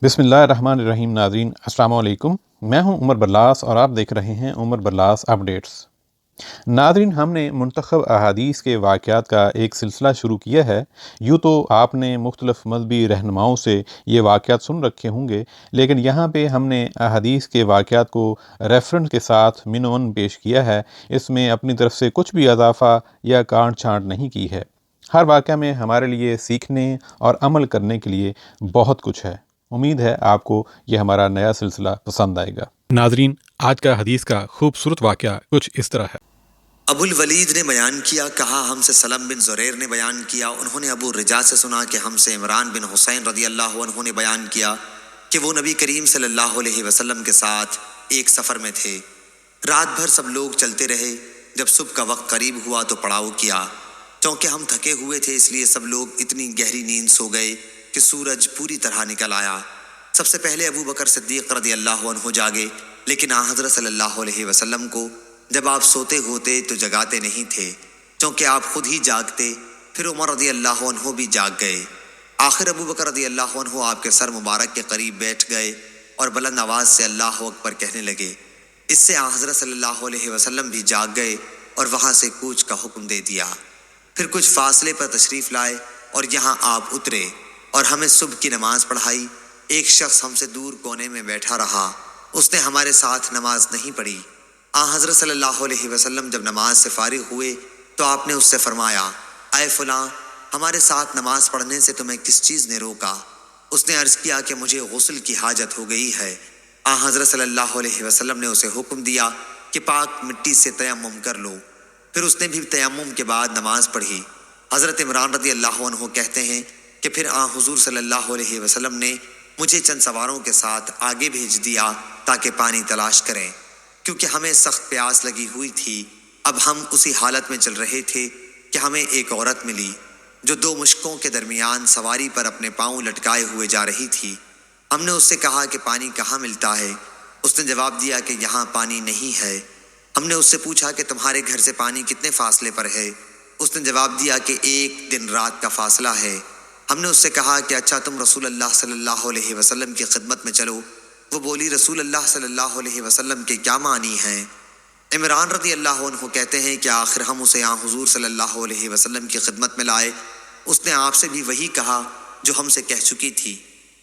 बिस्मिल्लाहिर्रहमानिर्रहीम। नाज़रीन अस्सलाम वालेकुम। मैं हूं उमर बरलास और आप देख रहे हैं उमर बरलास अपडेट्स। नाज़रीन, हमने मुंतखब अहादीस के वाक़यात का एक सिलसिला शुरू किया है। यूँ तो आपने मुख्तलिफ़ मज़हबी रहनुमाओं से ये वाक़यात सुन रखे होंगे, लेकिन यहाँ पे हमने अहादीस के वाक़यात को रेफ़रेंस के साथ मिन-व-मन पेश किया है। इसमें अपनी तरफ से कुछ भी इज़ाफ़ा या काट-छाँट नहीं की है। हर वाक़या में हमारे लिए सीखने और अमल करने के लिए बहुत कुछ है। उम्मीद है आपको ये हमारा नया सिलसिला पसंद आएगा। नाज़रीन, आज का हदीस का खूबसूरत वाक़या कुछ इस तरह है। अबुल वलीद ने बयान किया, कहा हमसे सलम बिन ज़ुरैर ने बयान किया, उन्होंने अबू रिजा से सुना कि हमसे इमरान बिन हुसैन रज़ी अल्लाह अन्हु ने बयान किया कि वो नबी करीम सल्लल्लाहु अलैहि वसल्लम के साथ एक सफ़र में थे। रात भर सब लोग चलते रहे। जब सुबह का वक्त करीब हुआ तो पड़ाव किया। चूँकि हम थके हुए थे इसलिए सब लोग इतनी गहरी नींद सो गए कि सूरज पूरी तरह निकल आया। सबसे पहले अबू बकर सिद्दीक़ रज़ी अल्लाह अन्हु जागे, लेकिन आ हज़रत सल्लल्लाहु अलैहि वसल्लम को जब आप सोते होते तो जगाते नहीं थे, क्योंकि आप खुद ही जागते। फिर उमर रज़ी अल्लाह अन्हु भी जाग गए। आखिर अबू बकर रज़ी अल्लाह अन्हु आपके सर मुबारक के करीब बैठ गए और बुलंद आवाज़ से अल्लाह अकबर कहने लगे। इससे आ हज़रत सल्लल्लाहु अलैहि वसल्लम भी जाग गए और वहाँ से कूच का हुक्म दे दिया। फिर कुछ फासले पर तशरीफ़ लाए और यहाँ आप उतरे और हमें सुबह की नमाज पढ़ाई। एक शख्स हमसे दूर कोने में बैठा रहा, उसने हमारे साथ नमाज नहीं पढ़ी। आ हज़रत सल्लल्लाहु अलैहि वसल्लम जब नमाज से फारिग हुए तो आपने उससे फरमाया, ऐ फलां, हमारे साथ नमाज पढ़ने से तुम्हें किस चीज़ ने रोका? उसने अर्ज़ किया कि मुझे गुस्ल की हाजत हो गई है। आ हज़रत सल्लल्लाहु अलैहि वसल्लम ने उसे हुक्म दिया कि पाक मिट्टी से तयम्मुम कर लो। फिर उसने भी तयम्मुम के बाद नमाज पढ़ी। हज़रत इमरान रज़ी अल्लाह अन्हु कहते हैं कि फिर आ हुज़ूर सल्लल्लाहु अलैहि वसल्लम ने मुझे चंद सवारों के साथ आगे भेज दिया ताकि पानी तलाश करें, क्योंकि हमें सख्त प्यास लगी हुई थी। अब हम उसी हालत में चल रहे थे कि हमें एक औरत मिली जो दो मुश्कों के दरमियान सवारी पर अपने पाँव लटकाए हुए जा रही थी। हमने उससे कहा कि पानी कहाँ मिलता है? उसने जवाब दिया कि यहाँ पानी नहीं है। हमने उससे पूछा कि तुम्हारे घर से पानी कितने फासले पर है? उसने जवाब दिया कि एक दिन रात का फासला है। हमने उससे कहा कि अच्छा तुम रसूल अल्लाह सल्लल्लाहु अलैहि वसल्लम की खिदमत में चलो। वो बोली, रसूल अल्लाह सल्लल्लाहु अलैहि वसल्लम के क्या मानी हैं? इमरान रज़ी अल्लाह अन्हु कहते हैं कि आखिर हम उसे यहाँ हुजूर सल्लल्लाहु अलैहि वसल्लम की खिदमत में लाए। उसने आपसे भी वही कहा जो हमसे कह चुकी थी।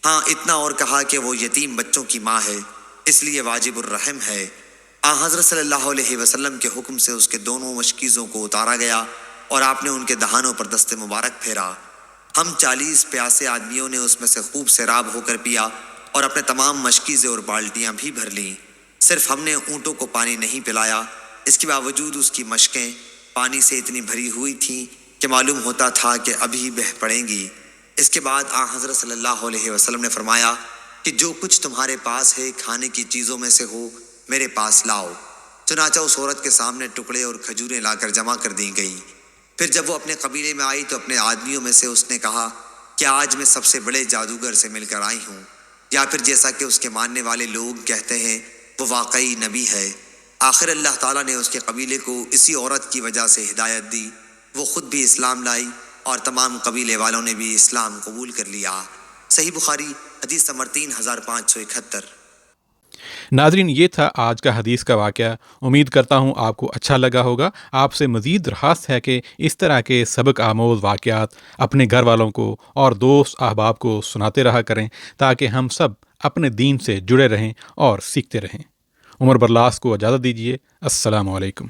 हाँ, इतना और कहा कि वो यतीम बच्चों की माँ है, इसलिए वाजिबुर रहम है। आ हज़रत सल्लल्लाहु अलैहि वसल्लम के हुक्म से उसके दोनों मशकीज़ों को उतारा गया और आपने उनके दहानों पर दस्ते मुबारक फेरा। हम 40 प्यासे आदमियों ने उसमें से खूब सैराब होकर पिया और अपने तमाम मशकीज़ें और बाल्टियाँ भी भर लीं। सिर्फ हमने ऊँटों को पानी नहीं पिलाया। इसके बावजूद उसकी मशकें पानी से इतनी भरी हुई थीं कि मालूम होता था कि अभी बह पड़ेंगी। इसके बाद आ हज़रत सल्लल्लाहु अलैहि वसल्लम ने फरमाया कि जो कुछ तुम्हारे पास है खाने की चीज़ों में से हो मेरे पास लाओ। चुनाचा उस औरत के सामने टुकड़े और खजूरें लाकर जमा कर दी गई। फिर जब वो अपने कबीले में आई तो अपने आदमियों में से उसने कहा कि आज मैं सबसे बड़े जादूगर से मिलकर आई हूँ, या फिर जैसा कि उसके मानने वाले लोग कहते हैं वो वाकई नबी है। आखिर अल्लाह ताला ने उसके कबीले को इसी औरत की वजह से हिदायत दी। वो खुद भी इस्लाम लाई और तमाम कबीले वालों ने भी इस्लाम कबूल कर लिया। सही बुखारी हदीस नंबर 3571। नाज़रीन, ये था आज का हदीस का वाक़या। उम्मीद करता हूँ आपको अच्छा लगा होगा। आपसे मज़ीद दरख़्वास्त है कि इस तरह के सबक आमोज़ वाक़यात अपने घर वालों को और दोस्त अहबाब को सुनाते रहा करें, ताकि हम सब अपने दीन से जुड़े रहें और सीखते रहें। उमर बरलास को इजाज़त दीजिए। अस्सलामु अलैकुम।